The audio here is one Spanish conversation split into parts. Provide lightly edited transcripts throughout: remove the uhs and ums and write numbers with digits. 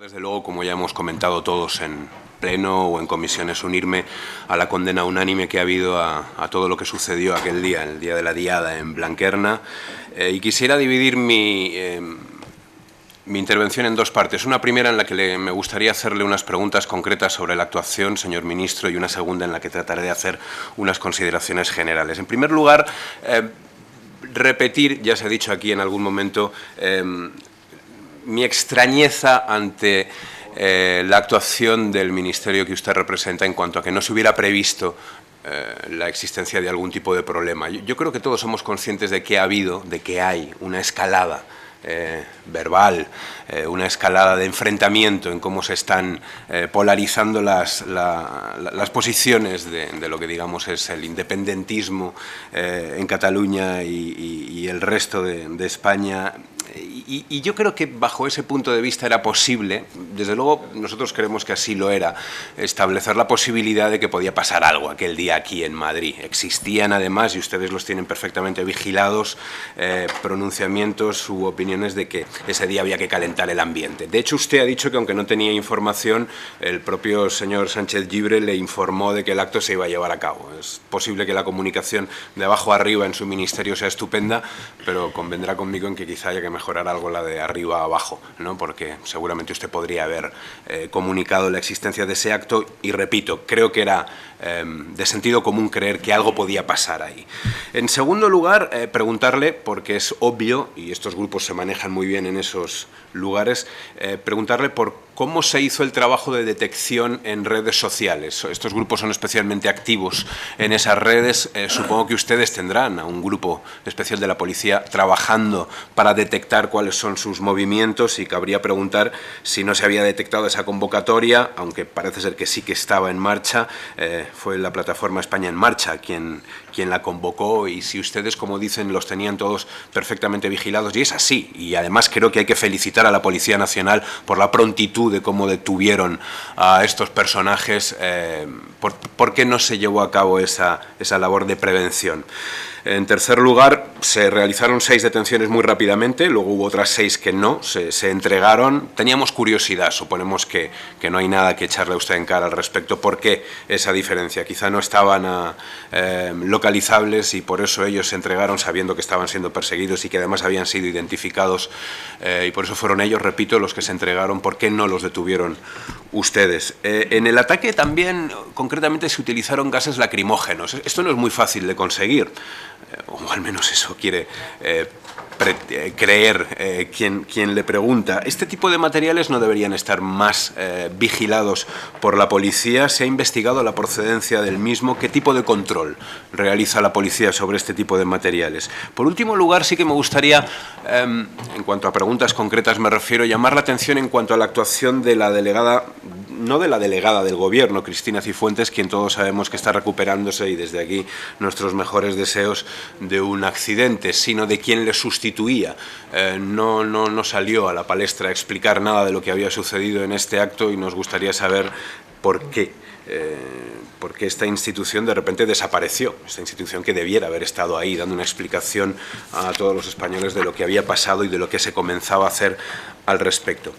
Desde luego, como ya hemos comentado todos en pleno o en comisiones, unirme a la condena unánime que ha habido a todo lo que sucedió aquel día, el día de la Diada en Blanquerna. Y quisiera dividir mi intervención en dos partes. Una primera en la que me gustaría hacerle unas preguntas concretas sobre la actuación, señor ministro, y una segunda en la que trataré de hacer unas consideraciones generales. En primer lugar, repetir, ya se ha dicho aquí en algún momento, mi extrañeza ante la actuación del ministerio que usted representa en cuanto a que no se hubiera previsto la existencia de algún tipo de problema. Yo creo que todos somos conscientes de que ha habido, de que hay una escalada verbal, una escalada de enfrentamiento en cómo se están polarizando las posiciones de lo que digamos es el independentismo en Cataluña y el resto de España. Y yo creo que bajo ese punto de vista era posible, desde luego nosotros creemos que así lo era, establecer la posibilidad de que podía pasar algo aquel día aquí en Madrid. Existían además, y ustedes los tienen perfectamente vigilados, pronunciamientos u opiniones de que ese día había que calentar el ambiente. De hecho, usted ha dicho que aunque no tenía información, el propio señor Sánchez Llibre le informó de que el acto se iba a llevar a cabo. Es posible que la comunicación de abajo a arriba en su ministerio sea estupenda, pero convendrá conmigo en que quizá haya que mejorar algo la de arriba a abajo, ¿no? Porque seguramente usted podría haber comunicado la existencia de ese acto y, repito, creo que era de sentido común creer que algo podía pasar ahí. En segundo lugar, preguntarle, porque es obvio, y estos grupos se manejan muy bien en esos lugares, preguntarle por cómo se hizo el trabajo de detección en redes sociales. Estos grupos son especialmente activos en esas redes. Supongo que ustedes tendrán a un grupo especial de la policía trabajando para detectar cuáles son sus movimientos y cabría preguntar si no se había detectado esa convocatoria, aunque parece ser que sí que estaba en marcha. Fue la plataforma España en Marcha quien la convocó y si ustedes, como dicen, los tenían todos perfectamente vigilados, y es así. Y además creo que hay que felicitar a la Policía Nacional por la prontitud de cómo detuvieron a estos personajes. ¿Por qué no se llevó a cabo esa labor de prevención? En tercer lugar, se realizaron 6 detenciones muy rápidamente, luego hubo otras 6 que no, se entregaron. Teníamos curiosidad, suponemos que no hay nada que echarle a usted en cara al respecto. ¿Por qué esa diferencia? Quizá no estaban localizables y por eso ellos se entregaron sabiendo que estaban siendo perseguidos y que además habían sido identificados y por eso fueron ellos, repito, los que se entregaron. ¿Por qué no los detuvieron ustedes? En el ataque también, concretamente, se utilizaron gases lacrimógenos. Esto no es muy fácil de conseguir. O al menos eso quiere creer quien le pregunta. Este tipo de materiales no deberían estar más vigilados por la policía. ¿Se ha investigado la procedencia del mismo? ¿Qué tipo de control realiza la policía sobre este tipo de materiales? Por último lugar, sí que me gustaría, en cuanto a preguntas concretas me refiero, llamar la atención en cuanto a la actuación de la delegada, no de la delegada del Gobierno, Cristina Cifuentes, quien todos sabemos que está recuperándose, y desde aquí nuestros mejores deseos, de un accidente, sino de quien le sustituía. No salió a la palestra a explicar nada de lo que había sucedido en este acto y nos gustaría saber por qué. Porque esta institución de repente desapareció, esta institución que debiera haber estado ahí dando una explicación a todos los españoles de lo que había pasado y de lo que se comenzaba a hacer al respecto.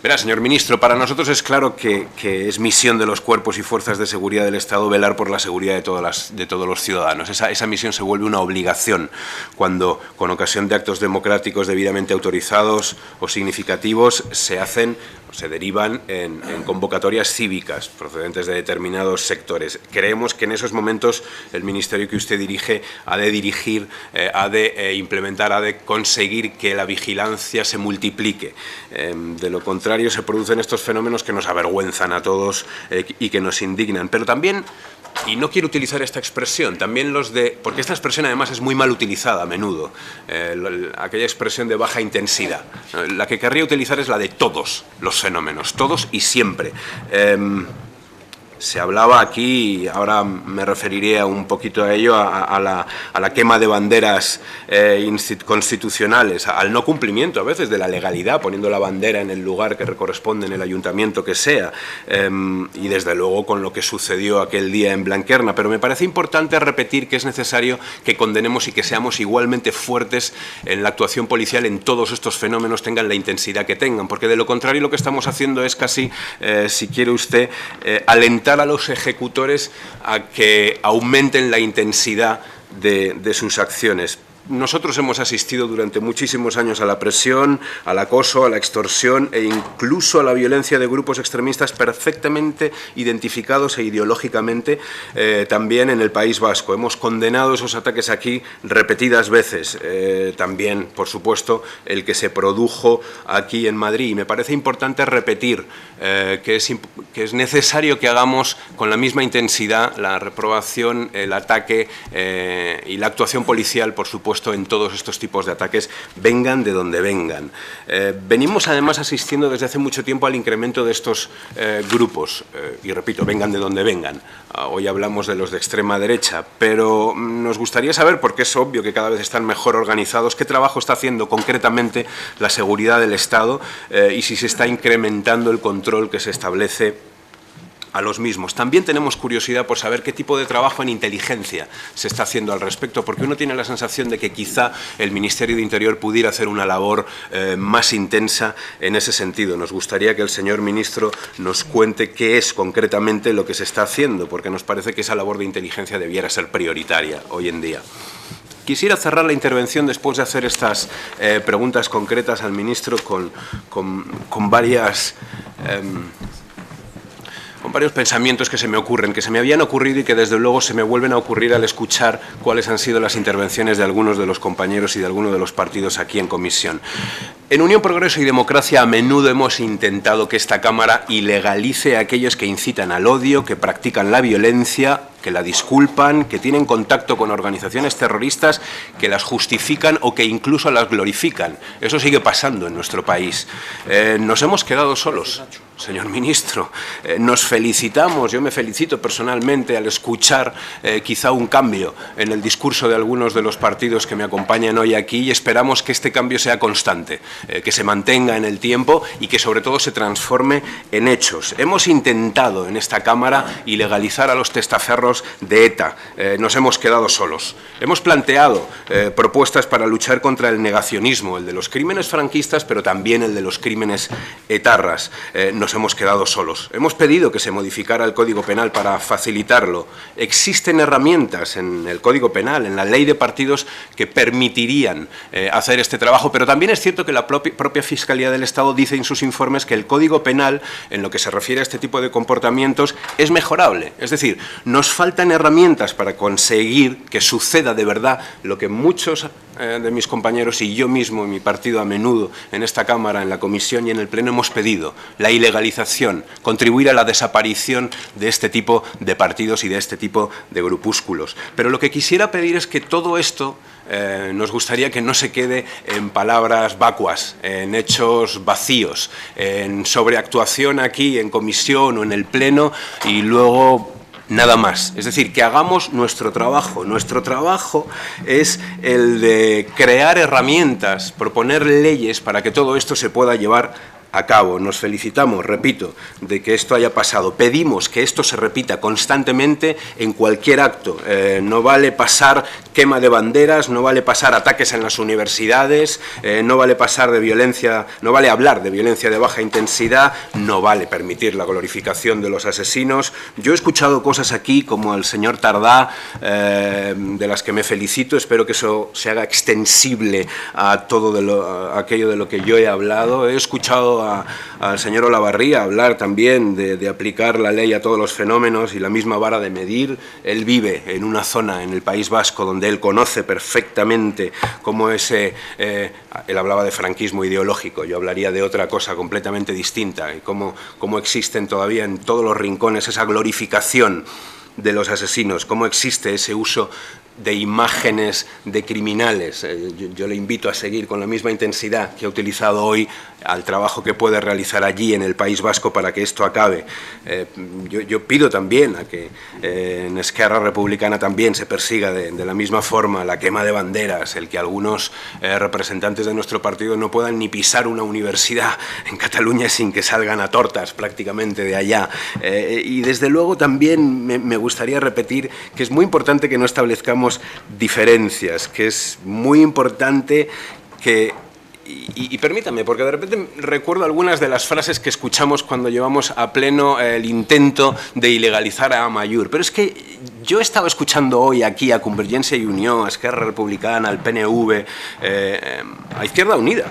Verá, señor ministro, para nosotros es claro que es misión de los cuerpos y fuerzas de seguridad del Estado velar por la seguridad de todos los ciudadanos. Esa misión se vuelve una obligación cuando, con ocasión de actos democráticos debidamente autorizados o significativos, se derivan en convocatorias cívicas procedentes de determinados sectores. Creemos que en esos momentos el ministerio que usted dirige ha de dirigir, ha de implementar, ha de conseguir que la vigilancia se multiplique. De lo contrario, se producen estos fenómenos que nos avergüenzan a todos y que nos indignan. Pero también, y no quiero utilizar esta expresión, también porque esta expresión además es muy mal utilizada a menudo, aquella expresión de baja intensidad. La que querría utilizar es la de todos los fenómenos, todos y siempre. Se hablaba aquí, y ahora me referiré un poquito a ello, a la quema de banderas constitucionales, al no cumplimiento a veces de la legalidad, poniendo la bandera en el lugar que corresponde en el ayuntamiento que sea, y desde luego con lo que sucedió aquel día en Blanquerna. Pero me parece importante repetir que es necesario que condenemos y que seamos igualmente fuertes en la actuación policial en todos estos fenómenos, tengan la intensidad que tengan, porque de lo contrario lo que estamos haciendo es casi, si quiere usted, alentar a los ejecutores a que aumenten la intensidad de sus acciones. Nosotros hemos asistido durante muchísimos años a la presión, al acoso, a la extorsión e incluso a la violencia de grupos extremistas perfectamente identificados e ideológicamente también en el País Vasco. Hemos condenado esos ataques aquí repetidas veces, también, por supuesto, el que se produjo aquí en Madrid. Y me parece importante repetir que es necesario que hagamos con la misma intensidad la reprobación, el ataque y la actuación policial, por supuesto, en todos estos tipos de ataques, vengan de donde vengan. Venimos además asistiendo desde hace mucho tiempo al incremento de estos grupos, y repito, vengan de donde vengan. Hoy hablamos de los de extrema derecha, pero nos gustaría saber, porque es obvio que cada vez están mejor organizados, qué trabajo está haciendo concretamente la seguridad del Estado y si se está incrementando el control que se establece a los mismos. También tenemos curiosidad por saber qué tipo de trabajo en inteligencia se está haciendo al respecto, porque uno tiene la sensación de que quizá el Ministerio de Interior pudiera hacer una labor más intensa en ese sentido. Nos gustaría que el señor ministro nos cuente qué es concretamente lo que se está haciendo, porque nos parece que esa labor de inteligencia debiera ser prioritaria hoy en día. Quisiera cerrar la intervención después de hacer estas preguntas concretas al ministro con varios pensamientos que se me ocurren, que se me habían ocurrido y que desde luego se me vuelven a ocurrir al escuchar cuáles han sido las intervenciones de algunos de los compañeros y de algunos de los partidos aquí en comisión. En Unión, Progreso y Democracia a menudo hemos intentado que esta Cámara ilegalice a aquellos que incitan al odio, que practican la violencia, que la disculpan, que tienen contacto con organizaciones terroristas, que las justifican o que incluso las glorifican. Eso sigue pasando en nuestro país. Nos hemos quedado solos, señor ministro. Nos felicitamos, yo me felicito personalmente al escuchar quizá un cambio en el discurso de algunos de los partidos que me acompañan hoy aquí y esperamos que este cambio sea constante, que se mantenga en el tiempo y que sobre todo se transforme en hechos. Hemos intentado en esta Cámara ilegalizar a los testaferros de ETA. Nos hemos quedado solos. Hemos planteado propuestas para luchar contra el negacionismo, el de los crímenes franquistas, pero también el de los crímenes etarras. Nos hemos quedado solos. Hemos pedido que se modificara el Código Penal para facilitarlo. Existen herramientas en el Código Penal, en la Ley de Partidos, que permitirían hacer este trabajo, pero también es cierto que la propia Fiscalía del Estado dice en sus informes que el Código Penal, en lo que se refiere a este tipo de comportamientos, es mejorable. Es decir, nos faltan herramientas para conseguir que suceda de verdad lo que muchos de mis compañeros y yo mismo y mi partido a menudo en esta Cámara, en la Comisión y en el Pleno hemos pedido: la ilegalización, contribuir a la desaparición de este tipo de partidos y de este tipo de grupúsculos. Pero lo que quisiera pedir es que todo esto nos gustaría que no se quede en palabras vacuas, en hechos vacíos, en sobreactuación aquí en comisión o en el Pleno y luego nada más. Es decir, que hagamos nuestro trabajo. Nuestro trabajo es el de crear herramientas, proponer leyes para que todo esto se pueda llevar a cabo. Nos felicitamos, repito, de que esto haya pasado. Pedimos que esto se repita constantemente en cualquier acto. No vale pasar quema de banderas, no vale pasar ataques en las universidades, no vale pasar de violencia, no vale hablar de violencia de baja intensidad, no vale permitir la glorificación de los asesinos. Yo he escuchado cosas aquí como al señor Tardá, de las que me felicito. Espero que eso se haga extensible a todo aquello de lo que yo he hablado. He escuchado al señor Olavarría hablar también de aplicar la ley a todos los fenómenos y la misma vara de medir. Él vive en una zona en el País Vasco donde él conoce perfectamente cómo él hablaba de franquismo ideológico, yo hablaría de otra cosa completamente distinta, y cómo existen todavía en todos los rincones esa glorificación de los asesinos, cómo existe ese uso de imágenes de criminales. Yo le invito a seguir con la misma intensidad que ha utilizado hoy al trabajo que puede realizar allí en el País Vasco para que esto acabe. Yo pido también a que en Esquerra Republicana también se persiga de la misma forma la quema de banderas, el que algunos representantes de nuestro partido no puedan ni pisar una universidad en Cataluña sin que salgan a tortas prácticamente de allá. Y desde luego también me gustaría repetir que es muy importante que no establezcamos diferencias, que es muy importante que... Y permítame, porque de repente recuerdo algunas de las frases que escuchamos cuando llevamos a pleno el intento de ilegalizar a Amaiur, pero es que yo he estado escuchando hoy aquí a Convergencia y Unió, a Esquerra Republicana, al PNV, a Izquierda Unida,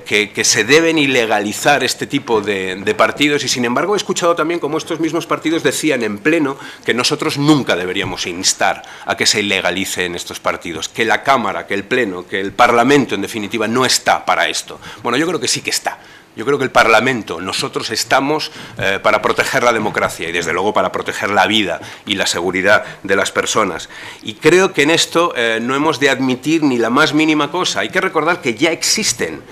que se deben ilegalizar este tipo de partidos, y sin embargo he escuchado también cómo estos mismos partidos decían en pleno que nosotros nunca deberíamos instar a que se ilegalicen estos partidos, que la Cámara, que el Pleno, que el Parlamento en definitiva no está para esto. Bueno, yo creo que sí que está. Yo creo que el Parlamento, nosotros estamos para proteger la democracia y desde luego para proteger la vida y la seguridad de las personas. Y creo que en esto no hemos de admitir ni la más mínima cosa. Hay que recordar que ya existen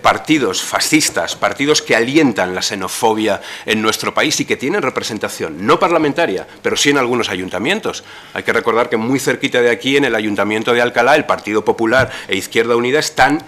partidos fascistas, partidos que alientan la xenofobia en nuestro país y que tienen representación, no parlamentaria, pero sí en algunos ayuntamientos. Hay que recordar que muy cerquita de aquí, en el Ayuntamiento de Alcalá, el Partido Popular e Izquierda Unida están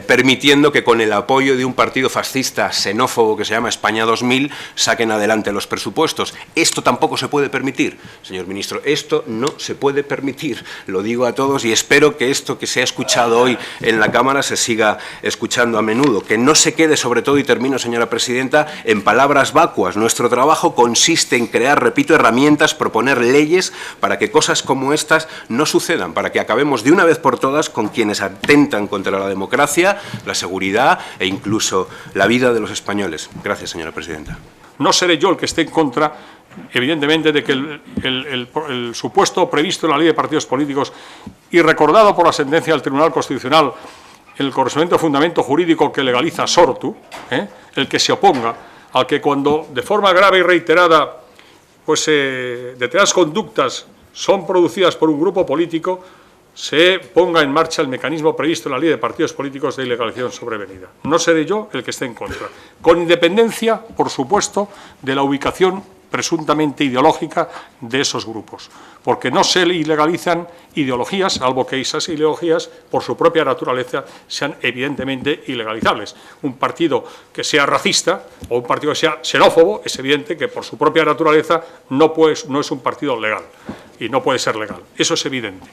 permitiendo que con el apoyo de un partido fascista xenófobo que se llama España 2000 saquen adelante los presupuestos. Esto tampoco se puede permitir, señor ministro, esto no se puede permitir. Lo digo a todos y espero que esto que se ha escuchado hoy en la Cámara se siga escuchando a menudo, que no se quede sobre todo, y termino señora presidenta, en palabras vacuas. Nuestro trabajo consiste en crear, repito, herramientas, proponer leyes para que cosas como estas no sucedan, para que acabemos de una vez por todas con quienes atentan contra la democracia, la seguridad e incluso la vida de los españoles. Gracias, señora presidenta. No seré yo el que esté en contra, evidentemente, de que el supuesto previsto en la Ley de Partidos Políticos y recordado por la sentencia del Tribunal Constitucional, el correspondiente fundamento jurídico que legaliza Sortu, el que se oponga al que cuando de forma grave y reiterada pues, determinadas conductas son producidas por un grupo político, se ponga en marcha el mecanismo previsto en la Ley de Partidos Políticos de ilegalización sobrevenida. No seré yo el que esté en contra, con independencia, por supuesto, de la ubicación presuntamente ideológica de esos grupos, porque no se ilegalizan ideologías, salvo que esas ideologías, por su propia naturaleza, sean evidentemente ilegalizables. Un partido que sea racista o un partido que sea xenófobo, es evidente que por su propia naturaleza no es un partido legal y no puede ser legal. Eso es evidente.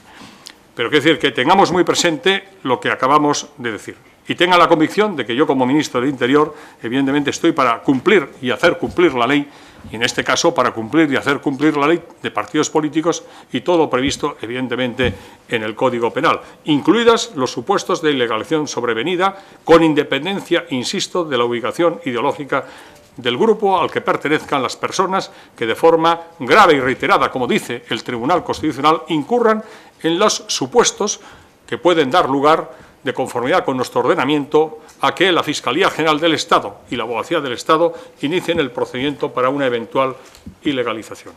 Pero quiero decir que tengamos muy presente lo que acabamos de decir y tenga la convicción de que yo, como ministro del Interior, evidentemente estoy para cumplir y hacer cumplir la ley, y en este caso para cumplir y hacer cumplir la ley de partidos políticos y todo lo previsto, evidentemente, en el Código Penal, incluidas los supuestos de ilegalización sobrevenida, con independencia, insisto, de la ubicación ideológica del grupo al que pertenezcan las personas que de forma grave y reiterada, como dice el Tribunal Constitucional, incurran en los supuestos que pueden dar lugar, de conformidad con nuestro ordenamiento, a que la Fiscalía General del Estado y la Abogacía del Estado inicien el procedimiento para una eventual ilegalización.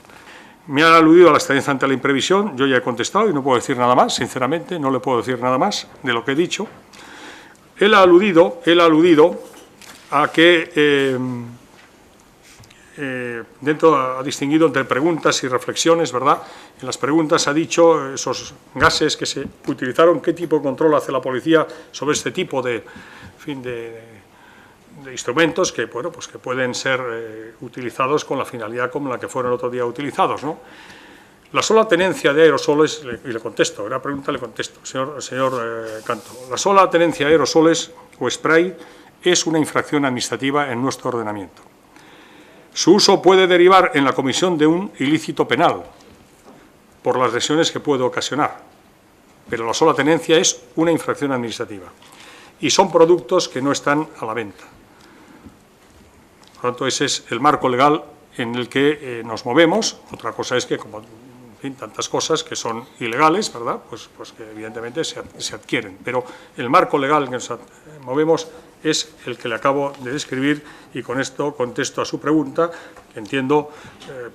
Me han aludido a la excedencia ante la imprevisión, yo ya he contestado y no puedo decir nada más, sinceramente, no le puedo decir nada más de lo que he dicho. Él ha aludido a que ha distinguido entre preguntas y reflexiones, ¿verdad? En las preguntas ha dicho esos gases que se utilizaron, qué tipo de control hace la policía sobre este tipo de instrumentos que, bueno, pues que pueden ser utilizados con la finalidad como la que fueron el otro día utilizados, ¿no? La sola tenencia de aerosoles, y le contesto, la pregunta le contesto, señor Canto, la sola tenencia de aerosoles o spray es una infracción administrativa en nuestro ordenamiento. Su uso puede derivar en la comisión de un ilícito penal por las lesiones que puede ocasionar, pero la sola tenencia es una infracción administrativa y son productos que no están a la venta. Por lo tanto, ese es el marco legal en el que nos movemos. Otra cosa es que, como en fin, tantas cosas que son ilegales, ¿verdad? Pues que evidentemente se adquieren, pero el marco legal en que nos movemos es el que le acabo de describir, y con esto contesto a su pregunta, que entiendo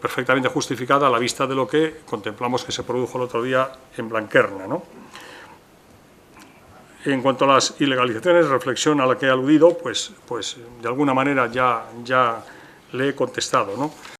perfectamente justificada a la vista de lo que contemplamos que se produjo el otro día en Blanquerna, ¿no? En cuanto a las ilegalizaciones, reflexión a la que he aludido, pues de alguna manera ya le he contestado, ¿no?